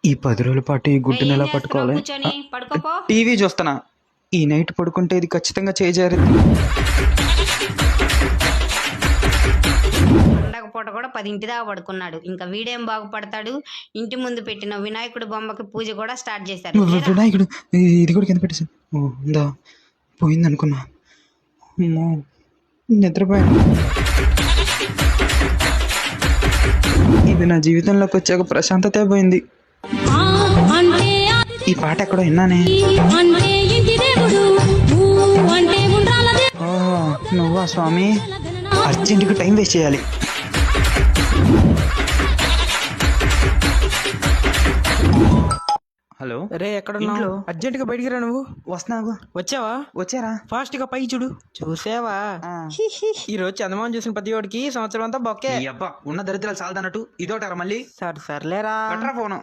ఈ 10 రోజుల పాటు ఈ గుడ్డుని ఎలా పట్టుకోవాలి? కూర్చొని పడుకోపో. టీవీ చూస్తున్నా. ఈ నైట్ పడుకుంటే ఇది ఖచ్చితంగా చేజారింది. పండగ పూట కూడా 10 దాకా పడుకున్నాడు. ఇంకా వీడేం బాగుపడతాడు. ఇంటి ముందు పెట్టిన వినాయకుడి బొమ్మకి పూజ కూడా స్టార్ట్ చేశారు. వినాయకుడు ఇది కూడా కింద పెట్టేసి ఉందా పోయింది అనుకున్నా. అమ్మో, నిద్రపోయాను. ఇది నా జీవితంలోకి వచ్చాక ప్రశాంతతే పోయింది. ఈ పాట ఎక్కడో విన్నానే. నువ్వా స్వామి? అర్జెంటుగా టైం వేస్ట్ చేయాలి. హలో రే ఎక్కడున్నావు? అర్జెంట్ గా బయటికి రా. నువ్వు వస్తున్నావు? వచ్చావా? వచ్చారా? ఫాస్ట్ గా పైకి చూడు. చూసావా? ఈ రోజు చందమామ చూసిన ప్రతి వాడికి సంవత్సరం అంతా బొక్కే. అబ్బా, ఉన్న దరిద్రాలు చాలదన్నట్టు ఇదోటారా మళ్ళీ? సర్లేరా. ఫోను